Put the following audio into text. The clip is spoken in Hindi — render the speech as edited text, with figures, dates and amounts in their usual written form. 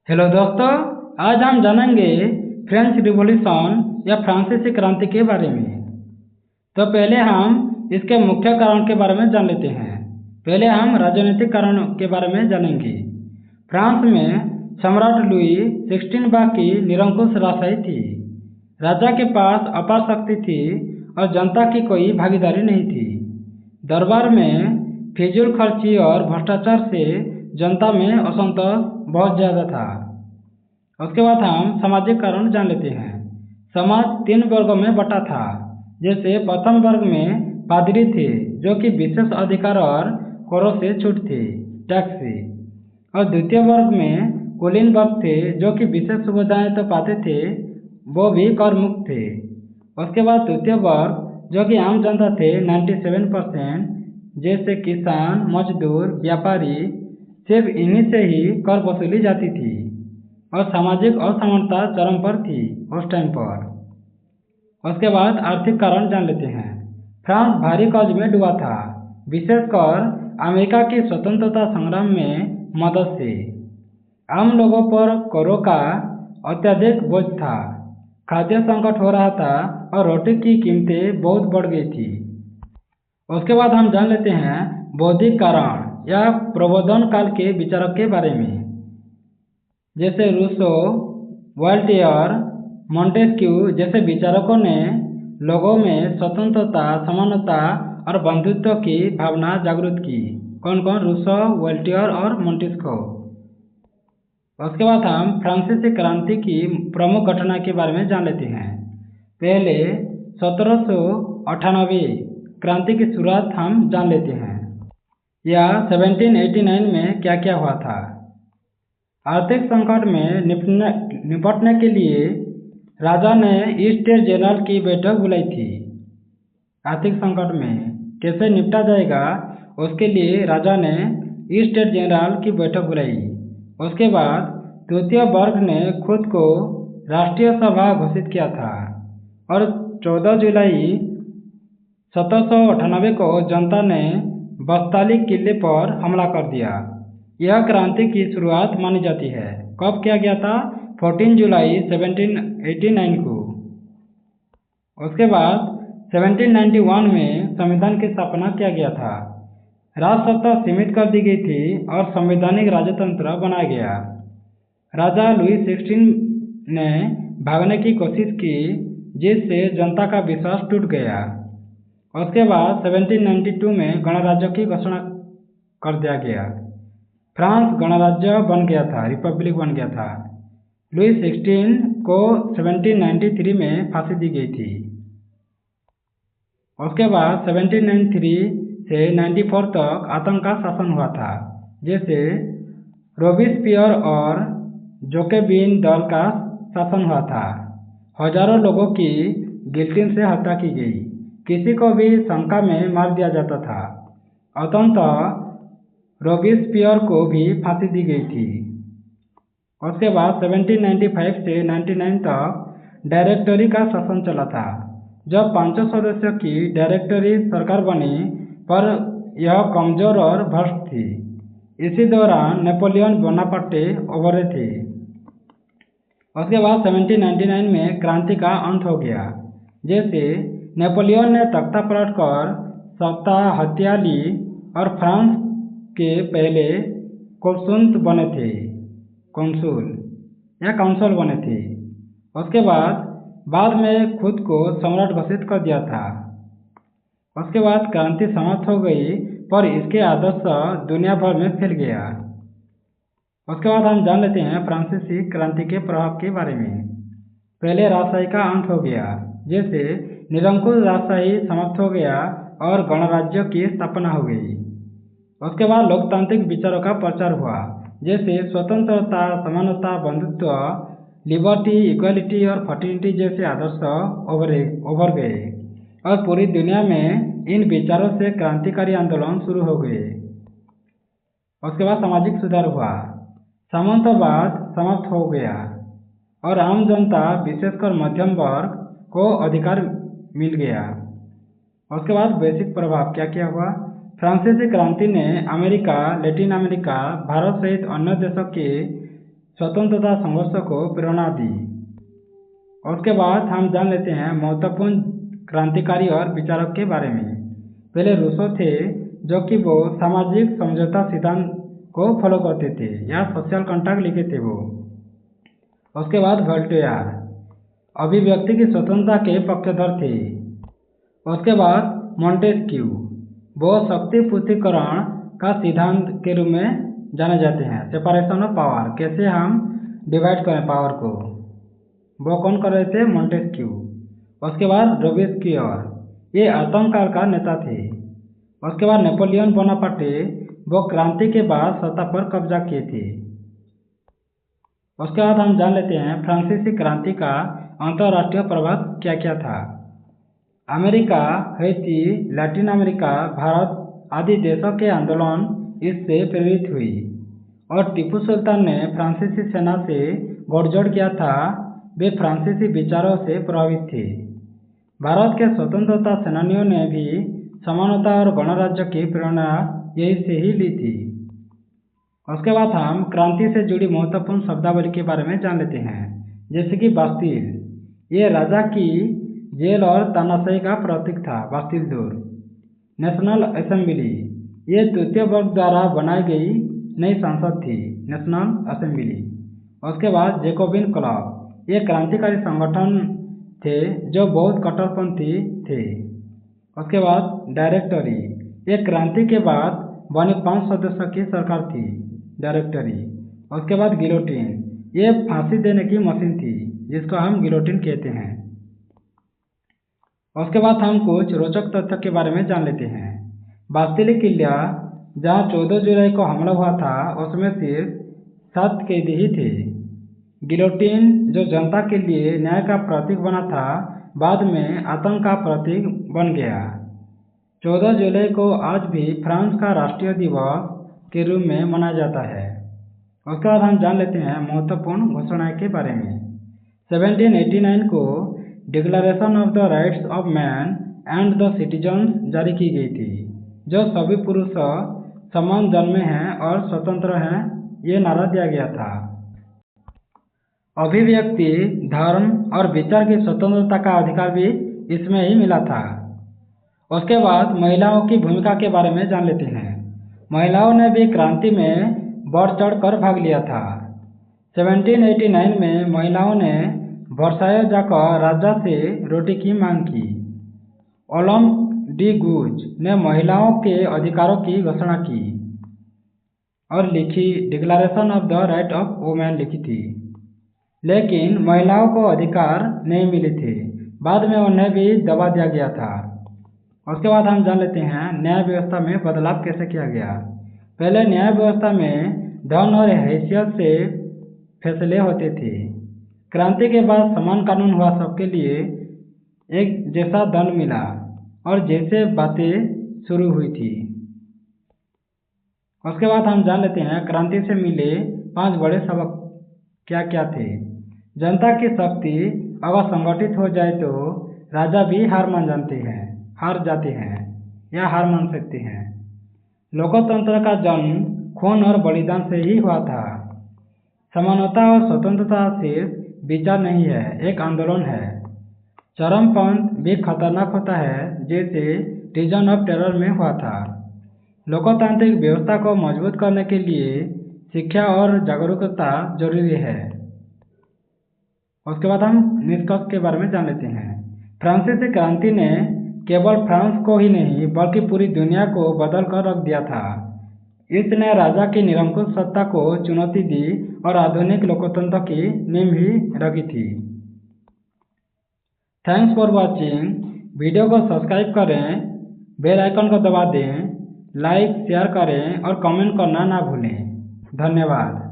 हेलो दोस्तों, आज हम जानेंगे फ्रेंच रिवॉल्यूशन या फ्रांसीसी क्रांति के बारे में। तो पहले हम इसके मुख्य कारण के बारे में जान लेते हैं। पहले हम राजनीतिक कारणों के बारे में जानेंगे। फ्रांस में सम्राट लुई 16 की निरंकुश राजशाही थी। राजा के पास अपार शक्ति थी और जनता की कोई भागीदारी नहीं थी। दरबार में फिजूल खर्ची और भ्रष्टाचार से जनता में असंतोष बहुत ज़्यादा था। उसके बाद हम सामाजिक कारण जान लेते हैं। समाज 3 वर्गों में बटा था। जैसे प्रथम वर्ग में पादरी थे जो कि विशेष अधिकार और करों से छूट थे, टैक्स से। और द्वितीय वर्ग में कुलीन वर्ग थे जो कि विशेष सुविधाएं तो पाते थे, वो भी कर मुक्त थे। उसके बाद तृतीय वर्ग जो कि आम जनता थे 97%, जैसे किसान, मजदूर, व्यापारी, सिर्फ इन्हीं से ही कर वसूली जाती थी। और सामाजिक असमानता चरम पर थी उस टाइम पर। उसके बाद आर्थिक कारण जान लेते हैं। फ्रांस भारी कर्ज में डूबा था, विशेषकर अमेरिका की स्वतंत्रता संग्राम में मदद से। आम लोगों पर करों का अत्यधिक बोझ था, खाद्य संकट हो रहा था और रोटी की कीमतें बहुत बढ़ गई थी। उसके बाद हम जान लेते हैं बौद्धिक कारण या प्रबोधन काल के विचारक के बारे में। जैसे रूसो, वोल्टेयर, मोंटेस्क्यू जैसे विचारकों ने लोगों में स्वतंत्रता, समानता और बंधुत्व की भावना जागृत की। कौन कौन? रूसो, वोल्टेयर और मोंटेस्क्यू। उसके बाद हम फ्रांसीसी क्रांति की प्रमुख घटना के बारे में जान लेते हैं। पहले 1798 क्रांति की शुरुआत हम जान लेते हैं। यह 1789 में क्या क्या हुआ था। आर्थिक संकट में निपटने के लिए राजा ने स्टेट जनरल की बैठक बुलाई थी। आर्थिक संकट में कैसे निपटा जाएगा, उसके लिए राजा ने स्टेट जनरल की बैठक बुलाई। उसके बाद तृतीय वर्ग ने खुद को राष्ट्रीय सभा घोषित किया था और 14 जुलाई 1798 को जनता ने बस्ताली किले पर हमला कर दिया। यह क्रांति की शुरुआत मानी जाती है। कब किया गया था? 14 जुलाई 1789 को। उसके बाद 1791 में संविधान की स्थापना किया गया था। राजसत्ता सीमित कर दी गई थी और संवैधानिक राजतंत्र बनाया गया। राजा लुई 16 ने भागने की कोशिश की, जिससे जनता का विश्वास टूट गया। उसके बाद 1792 में गणराज्य की घोषणा कर दिया गया। फ्रांस गणराज्य बन गया था, रिपब्लिक बन गया था। लुई 16 को 1793 में फांसी दी गई थी। उसके बाद 1793 से 94 तक आतंक का शासन हुआ था। जैसे रोबिस्पियर और जोकेबिन दल का शासन हुआ था। हजारों लोगों की गिल्टिन से हत्या की गई, किसी को भी शंका में मार दिया जाता था। अंततः रोबिस्पियर को भी फांसी दी गई थी। उसके बाद 1795 से 99 तक डायरेक्टरी का शासन चला था। जब 500 सदस्यों की डायरेक्टरी सरकार बनी, पर यह कमजोर और भ्रष्ट थी। इसी दौरान नेपोलियन बोनापार्टे उभरे थे। उसके बाद 1799 में क्रांति का अंत हो गया। जैसे नेपोलियन ने तख्ता पलट कर सत्ता हथिया ली और फ्रांस के पहले कौंसुल बने थे, कौंसुल या काउंसिल बने थे। उसके बाद में खुद को सम्राट घोषित कर दिया था। उसके बाद क्रांति समाप्त हो गई, पर इसके आदर्श दुनिया भर में फैल गया। उसके बाद हम जान लेते हैं फ्रांसीसी क्रांति के प्रभाव के बारे में। पहले राजशाही का अंत हो गया, जैसे निरंकुश राजशाही समाप्त हो गया और गणराज्य की स्थापना हो गई। उसके बाद लोकतांत्रिक विचारों का प्रचार हुआ, जैसे स्वतंत्रता, समानता, बंधुत्व, लिबर्टी, इक्वालिटी और फर्टिलिटी जैसे आदर्श उभर गए और पूरी दुनिया में इन विचारों से क्रांतिकारी आंदोलन शुरू हो गए। उसके बाद सामाजिक सुधार हुआ, सामंतवाद समाप्त हो गया और आम जनता, विशेषकर मध्यम वर्ग को अधिकार मिल गया। उसके बाद वैश्विक प्रभाव क्या क्या हुआ। फ्रांसीसी क्रांति ने अमेरिका, लैटिन अमेरिका, भारत सहित अन्य देशों के स्वतंत्रता संघर्ष को प्रेरणा दी। उसके बाद हम जान लेते हैं महत्वपूर्ण क्रांतिकारी और विचारक के बारे में। पहले रूसो थे, जो कि वो सामाजिक समझौता सिद्धांत को फॉलो करते थे या सोशल कॉन्ट्रैक्ट लिखे थे वो। उसके बाद वोल्टेयर अभिव्यक्ति की स्वतंत्रता के पक्षधर थे। उसके बाद मोंटेस्क्यू वो शक्ति पूर्तिकरण का सिद्धांत के रूप में जाने जाते हैं, सेपरेशन ऑफ पावर, कैसे हम डिवाइड करें पावर को, वो कौन कर रहे थे, मोंटेस्क्यू। उसके बाद रोबेस्पियर ये आतंककाल का नेता थे। उसके बाद नेपोलियन बोनापार्टे वो क्रांति के बाद सत्ता पर कब्जा किए थे। उसके बाद हम जान लेते हैं फ्रांसीसी क्रांति का अंतर्राष्ट्रीय प्रभाव क्या क्या था। America, Haiti, Latin America, Bharat आदि देशों के आंदोलन इससे प्रेरित हुई और टीपू सुल्तान ने फ्रांसीसी सेना से गठजोड़ किया था। वे फ्रांसीसी विचारों से प्रभावित थे। भारत के स्वतंत्रता सेनानियों ने भी समानता और गणराज्य की प्रेरणा यही से ही ली थी। उसके बाद हम क्रांति से जुड़ी महत्वपूर्ण शब्दावली के बारे में जान लेते हैं, जैसे कि बास्तिल, ये राजा की जेल और तानाशाही का प्रतीक था, बास्तिल दूर। नेशनल असेंबली ये तृतीय वर्ग द्वारा बनाई गई नई संसद थी, नेशनल असेंबली। उसके बाद जैकोबिन क्लब ये क्रांतिकारी संगठन थे जो बहुत कट्टरपंथी थे। उसके बाद डायरेक्टरी ये क्रांति के बाद बनी 5 सदस्यों की सरकार थी, डायरेक्टरी। उसके बाद गिलोटिन ये फांसी देने की मशीन थी जिसको हम गिलोटिन कहते हैं। उसके बाद हम कुछ रोचक तथ्यों के बारे में जान लेते हैं। बास्तिल किला जहाँ 14 जुलाई को हमला हुआ था उसमें सिर्फ 7 कैदी ही थे। गिलोटिन जो जनता के लिए न्याय का प्रतीक बना था बाद में आतंक का प्रतीक बन गया। 14 जुलाई को आज भी फ्रांस का राष्ट्रीय दिवस के रूप में मनाया जाता है। उसके बाद हम जान लेते हैं महत्वपूर्ण घोषणाएं के बारे में। 1789 को declaration of the rights of man and the citizens जारी की गई थी, जो सभी पुरुष समान जन्मे हैं और स्वतंत्र हैं, ये नारा दिया गया था। अभिव्यक्ति, धर्म और विचार की स्वतंत्रता का अधिकार भी इसमें ही मिला था। उसके बाद महिलाओं की भूमिका के बारे में जान लेते हैं। महिलाओं ने भी क्रांति में बढ़ चढ़ कर भाग लिया था। 1789 में महिलाओं ने वर्साय जाकर राजा से रोटी की मांग की। ओलम डी गूज ने महिलाओं के अधिकारों की घोषणा की और लिखी, declaration of the right of women लिखी थी। लेकिन महिलाओं को अधिकार नहीं मिले थे, बाद में उन्हें भी दबा दिया गया था। उसके बाद हम जान लेते हैं न्याय व्यवस्था में बदलाव कैसे किया गया। पहले न्याय व्यवस्था में धन और हैसियत से फैसले होते थे। क्रांति के बाद समान कानून हुआ, सबके लिए एक जैसा दंड मिला और जैसे बातें शुरू हुई थी। उसके बाद हम जान लेते हैं क्रांति से मिले 5 बड़े सबक क्या क्या थे। जनता की शक्ति अगर संगठित हो जाए तो राजा भी हार जाते हैं या हार मान सकते हैं। लोकतंत्र का जन्म खून और बलिदान से ही हुआ था। समानता और स्वतंत्रता सिर्फ विचार नहीं है, एक आंदोलन है। चरमपंथ भी खतरनाक होता है, जैसे रीजन ऑफ टेरर में हुआ था। लोकतांत्रिक व्यवस्था को मजबूत करने के लिए शिक्षा और जागरूकता जरूरी है। उसके बाद हम निष्कर्ष के बारे में जान लेते हैं। फ्रांसीसी क्रांति ने केवल फ्रांस को ही नहीं बल्कि पूरी दुनिया को बदल कर रख दिया था। इसने राजा की निरंकुश सत्ता को चुनौती दी और आधुनिक लोकतंत्र की नींव भी रखी थी। Thanks for watching. वीडियो को सब्सक्राइब करें, बेल आइकन को दबा दें, लाइक शेयर करें और कमेंट करना ना भूलें। धन्यवाद।